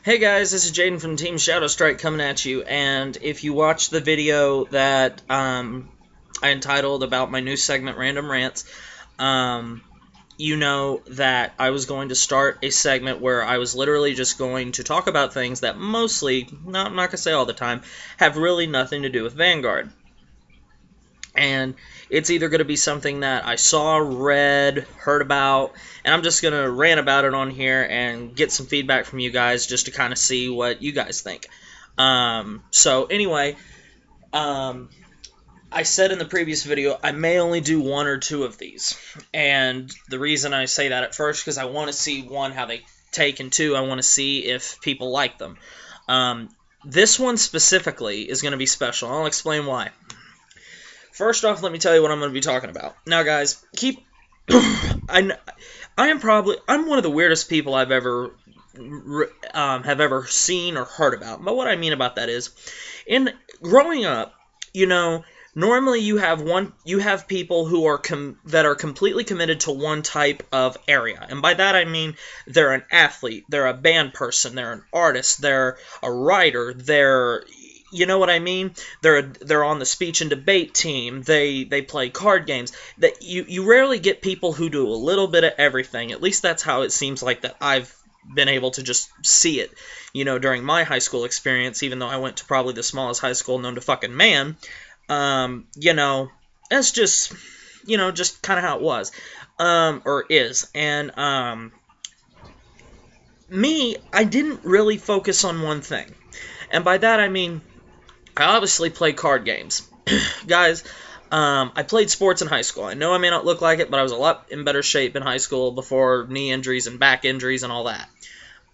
Hey guys, this is Jaden from Team Shadow Strike coming at you, and if you watched the video that I entitled about my new segment, Random Rants, um, you know that I was going to start a segment where I was literally just going to talk about things that mostly, I'm not going to say all the time, have really nothing to do with Vanguard. And it's either going to be something that I saw, read, heard about, and I'm just going to rant about it on here and get some feedback from you guys just to kind of see what you guys think. So anyway, I said in the previous video I may only do one or two of these. And the reason I say that at first because I want to see, one, how they take, and two, I want to see if people like them. This one specifically is going to be special. I'll explain why. First off, let me tell you what I'm going to be talking about. Now, guys, I'm one of the weirdest people I've ever have ever seen or heard about. But what I mean about that is, in growing up, normally you have people who are that are completely committed to one type of area, and by that I mean they're an athlete, they're a band person, they're an artist, they're a writer, you know what I mean? They're on the speech and debate team. They play card games. That you rarely get people who do a little bit of everything. At least that's how it seems like that I've been able to just see it, during my high school experience, even though I went to probably the smallest high school known to fucking man. That's just, just kind of how it was, or is. And, I didn't really focus on one thing. And by that I mean, I obviously play card games. Guys, I played sports in high school. I know I may not look like it, but I was a lot in better shape in high school before knee injuries and back injuries and all that.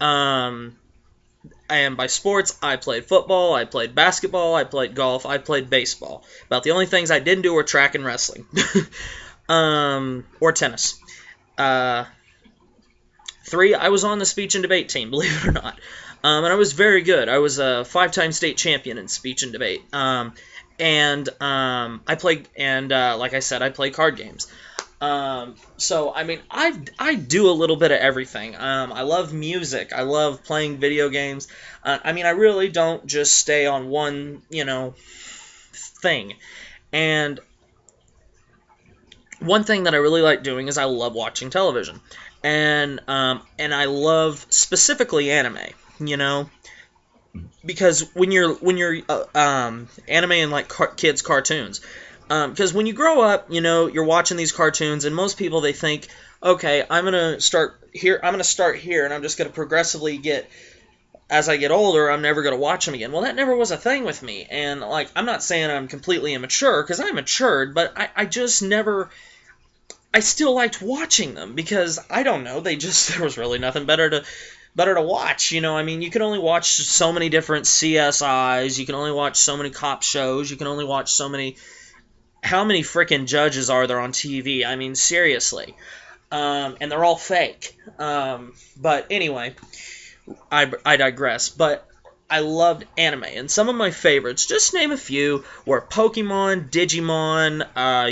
And by sports, I played football, I played basketball, I played golf, I played baseball. About the only things I didn't do were track and wrestling. Or tennis. 3, I was on the speech and debate team, believe it or not. And I was very good. I was a 5-time state champion in speech and debate. I played, and like I said, I play card games. So, I mean, I do a little bit of everything. I love music. I love playing video games. I mean, I really don't just stay on one, thing. And one thing that I really like doing is I love watching television. And I love specifically anime. Because when you're anime and like kids cartoons, because when you grow up, you're watching these cartoons, and most people, they think, okay, I'm gonna start here, and I'm just gonna progressively as I get older, I'm never gonna watch them again. Well, that never was a thing with me, and like, I'm not saying I'm completely immature, because I'm matured, but I just never. I still liked watching them because I don't know, there was really nothing better to watch. I mean, you can only watch so many different CSIs, you can only watch so many cop shows, you can only watch so many. How many freaking judges are there on TV? I mean, seriously. And they're all fake. But anyway, I digress. But I loved anime, and some of my favorites, just name a few, were Pokemon, Digimon,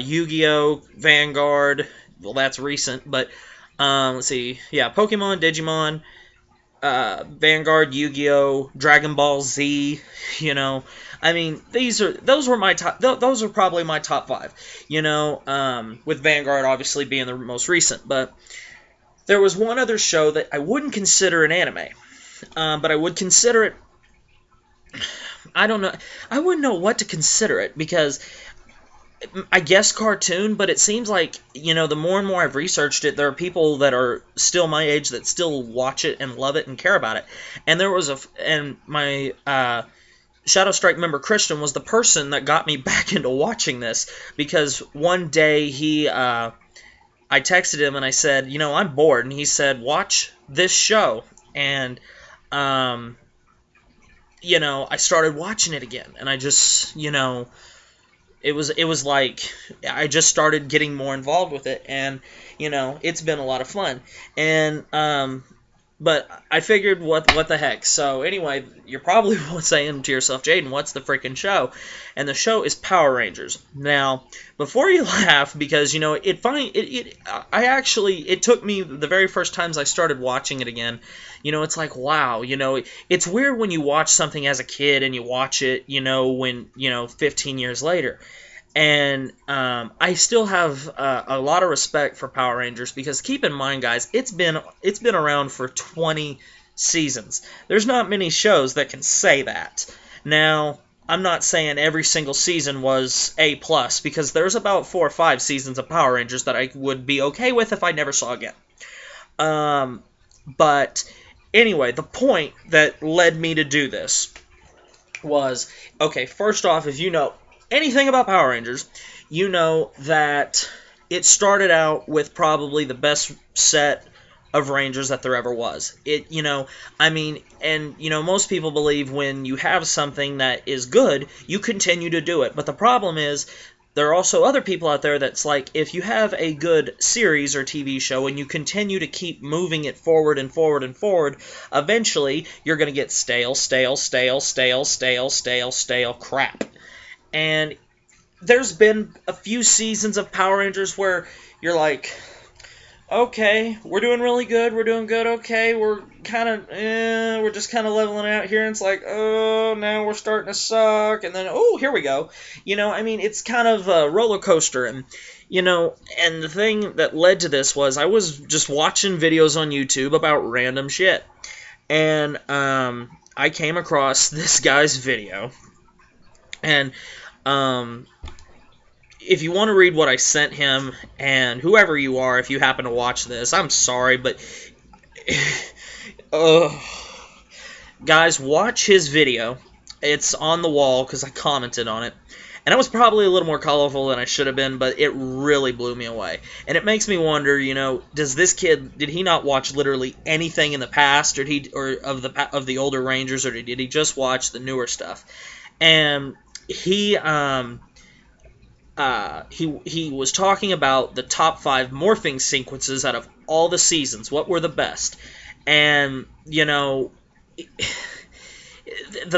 Yu-Gi-Oh!, Vanguard. Well, that's recent, but let's see. Yeah, Pokemon, Digimon, Vanguard, Yu-Gi-Oh!, Dragon Ball Z. I mean, those were my top. Those are probably my top 5. With Vanguard obviously being the most recent, but there was one other show that I wouldn't consider an anime, but I would consider it. I don't know. I wouldn't know what to consider it, because I guess cartoon, but it seems like, the more and more I've researched it, there are people that are still my age that still watch it and love it and care about it. And my Shadow Strike member Christian was the person that got me back into watching this, because one day I texted him and I said, I'm bored, and he said, watch this show, and I started watching it again, and I just, it was like I just started getting more involved with it, and it's been a lot of fun. And But I figured, what the heck. So anyway, you're probably saying to yourself, Jaden, what's the freaking show? And the show is Power Rangers. Now, before you laugh, because it took me the very first times I started watching it again. It's like, wow. It's weird when you watch something as a kid and you watch it, when 15 years later. And I still have a lot of respect for Power Rangers, because keep in mind, guys, it's been around for 20 seasons. There's not many shows that can say that. Now, I'm not saying every single season was A+, because there's about 4 or 5 seasons of Power Rangers that I would be okay with if I never saw again. But anyway, the point that led me to do this was, okay, first off, if you know anything about Power Rangers, you know that it started out with probably the best set of Rangers that there ever was. Most people believe when you have something that is good, you continue to do it. But the problem is, there are also other people out there that's like, if you have a good series or TV show and you continue to keep moving it forward and forward and forward, eventually you're going to get stale crap. And there's been a few seasons of Power Rangers where you're like, okay, we're doing really good, okay, we're just kind of leveling out here, and it's like, oh, now we're starting to suck, and then, oh, here we go. It's kind of a roller coaster, and the thing that led to this was I was just watching videos on YouTube about random shit, and I came across this guy's video, and if you want to read what I sent him, and whoever you are, if you happen to watch this, I'm sorry, but guys, watch his video. It's on the wall because I commented on it, and I was probably a little more colorful than I should have been, but it really blew me away. And it makes me wonder, does this kid, did he not watch literally anything in the past, of the older Rangers, or did he just watch the newer stuff? And he was talking about the top 5 morphing sequences out of all the seasons. What were the best? And, the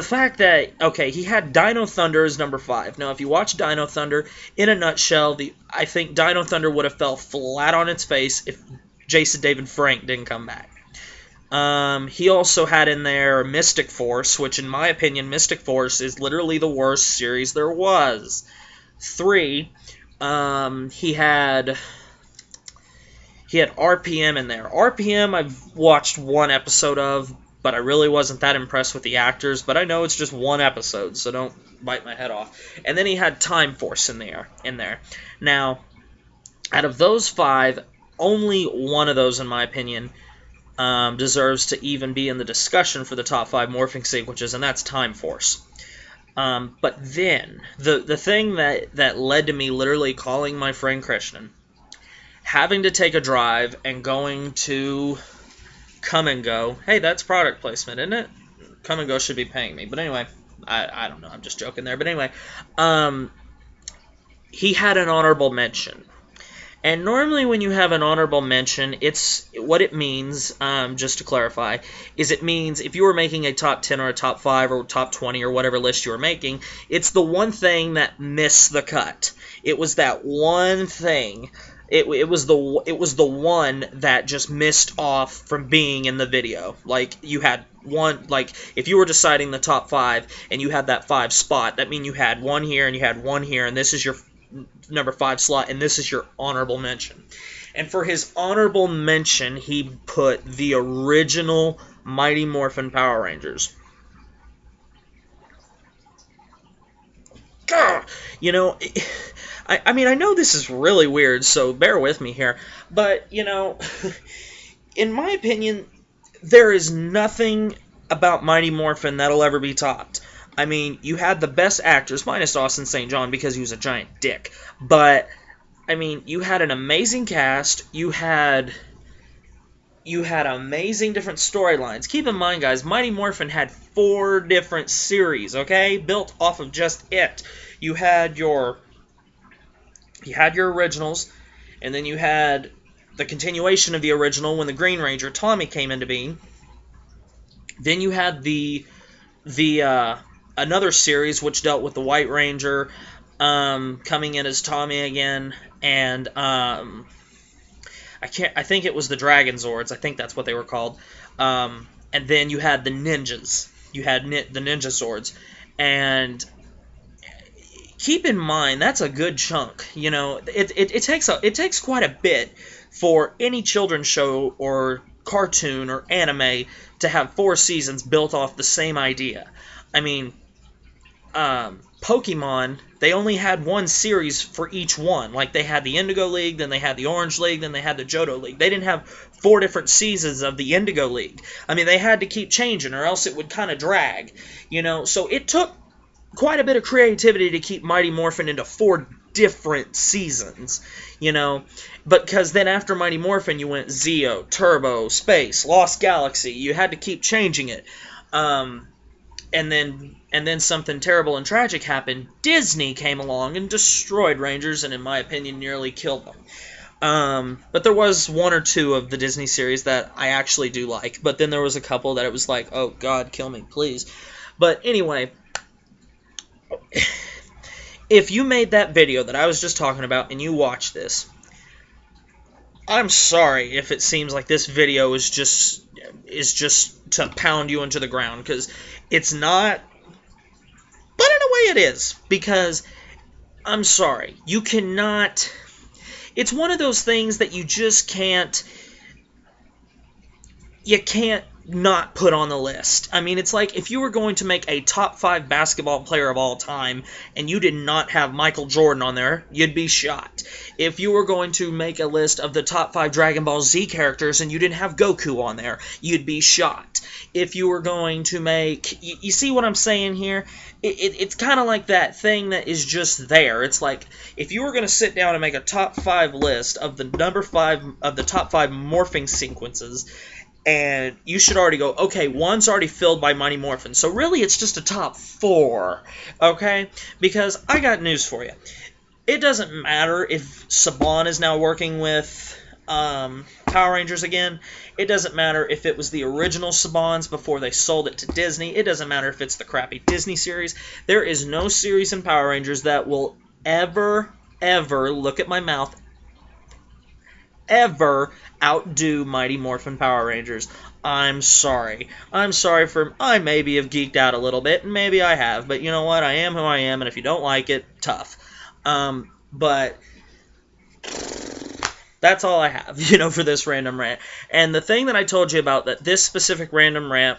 fact that, okay, he had Dino Thunder as number 5. Now, if you watch Dino Thunder, in a nutshell, I think Dino Thunder would have fell flat on its face if Jason David Frank didn't come back. He also had in there Mystic Force, which in my opinion, Mystic Force is literally the worst series there was. 3, he had RPM in there. RPM I've watched one episode of, but I really wasn't that impressed with the actors, but I know it's just one episode, so don't bite my head off. And then he had Time Force in there. Now, out of those 5, only one of those, in my opinion, deserves to even be in the discussion for the top 5 morphing sequences, and that's Time Force. But then, the thing that led to me literally calling my friend Christian, having to take a drive and going to Come and Go. Hey, that's product placement, isn't it? Come and Go should be paying me. But anyway, I don't know, I'm just joking there. But anyway, he had an honorable mention. And normally when you have an honorable mention, what it means, just to clarify, is it means if you were making a top 10 or a top 5 or top 20 or whatever list you were making, it's the one thing that missed the cut. It was that one thing. It was the one that just missed off from being in the video. Like, you had one, like, if you were deciding the top 5 and you had that 5 spot, that means you had one here and you had one here, and this is your number 5 slot, and this is your honorable mention. And for his honorable mention, he put the original Mighty Morphin Power Rangers. I mean, I know this is really weird, so bear with me here, but, in my opinion, there is nothing about Mighty Morphin that'll ever be topped. I mean, you had the best actors, minus Austin St. John because he was a giant dick. But, I mean, you had an amazing cast. You had amazing different storylines. Keep in mind, guys, Mighty Morphin had 4 different series, okay? Built off of just it. You had your originals, and then you had the continuation of the original when the Green Ranger Tommy came into being. Then you had the another series which dealt with the White Ranger coming in as Tommy again, and I think it was the Dragon Zords. I think that's what they were called. And then you had the ninjas. You had the Ninja Zords, and keep in mind that's a good chunk. You know, it takes quite a bit for any children's show or cartoon or anime to have 4 seasons built off the same idea. I mean, Pokemon, they only had 1 series for each one. Like, they had the Indigo League, then they had the Orange League, then they had the Johto League. They didn't have 4 different seasons of the Indigo League. I mean, they had to keep changing, or else it would kind of drag, you know? So it took quite a bit of creativity to keep Mighty Morphin into 4 different seasons, you know? But because then after Mighty Morphin, you went Zeo, Turbo, Space, Lost Galaxy. You had to keep changing it. And then something terrible and tragic happened. Disney came along and destroyed Rangers, and in my opinion, nearly killed them. But there was 1 or 2 of the Disney series that I actually do like. But then there was a couple that it was like, oh God, kill me, please. But anyway, if you made that video that I was just talking about and you watch this, I'm sorry if it seems like this video is just to pound you into the ground, because it's not, but in a way it is, because I'm sorry, you cannot, it's one of those things that you just can't not put on the list. I mean, it's like if you were going to make a top 5 basketball player of all time and you did not have Michael Jordan on there, you'd be shot. If you were going to make a list of the top 5 Dragon Ball Z characters and you didn't have Goku on there, you'd be shot. If you were going to make... You see what I'm saying here? It's kind of like that thing that is just there. It's like, if you were going to sit down and make a top 5 list of the top 5 morphing sequences, and you should already go, okay, 1's already filled by Mighty Morphin, so really it's just a top 4, okay? Because I got news for you. It doesn't matter if Saban is now working with Power Rangers again. It doesn't matter if it was the original Sabans before they sold it to Disney. It doesn't matter if it's the crappy Disney series. There is no series in Power Rangers that will ever, look at my mouth, ever outdo Mighty Morphin Power Rangers. I'm sorry. I maybe have geeked out a little bit, and maybe I have, but you know what? I am who I am, and if you don't like it, tough. But that's all I have, you know, for this random rant. And the thing that I told you about, that this specific random rant,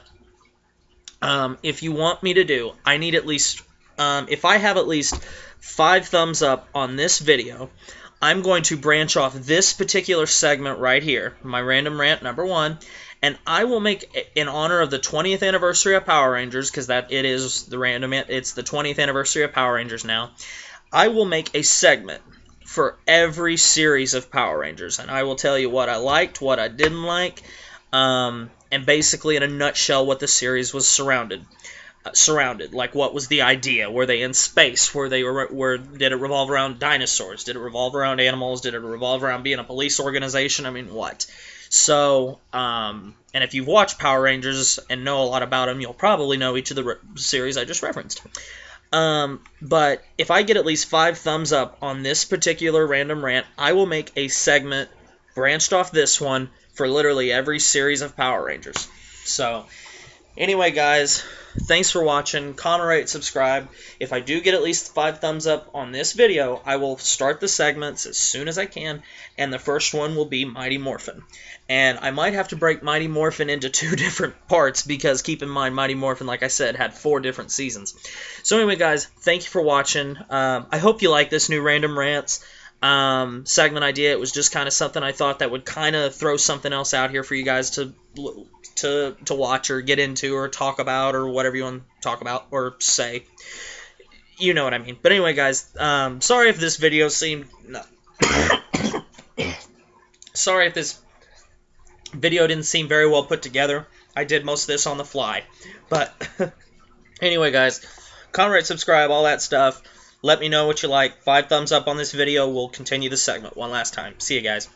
if you want me to do, I need at least, if I have at least 5 thumbs up on this video, I'm going to branch off this particular segment right here, my random rant number 1, and I will make, in honor of the 20th anniversary of Power Rangers, because it's the 20th anniversary of Power Rangers now, I will make a segment for every series of Power Rangers, and I will tell you what I liked, what I didn't like, and basically in a nutshell what the series was surrounded. Like, what was the idea? Were they in space? Did it revolve around dinosaurs? Did it revolve around animals? Did it revolve around being a police organization? I mean, what? So, and if you've watched Power Rangers and know a lot about them, you'll probably know each of the series I just referenced. But if I get at least 5 thumbs up on this particular random rant, I will make a segment branched off this one for literally every series of Power Rangers. So, anyway, guys, thanks for watching. Comment, rate, subscribe. If I do get at least 5 thumbs up on this video, I will start the segments as soon as I can, and the first one will be Mighty Morphin. And I might have to break Mighty Morphin into 2 different parts, because keep in mind, Mighty Morphin, like I said, had 4 different seasons. So anyway, guys, thank you for watching. I hope you like this new Random Rants segment idea. It was just kind of something I thought that would kind of throw something else out here for you guys to watch or get into or talk about or whatever you want to talk about or say. You know what I mean. But anyway, guys, sorry if this video seemed... No. Sorry if this video didn't seem very well put together. I did most of this on the fly. But anyway, guys, comment, rate, subscribe, all that stuff. Let me know what you like. 5 thumbs up on this video. We'll continue the segment one last time. See you guys.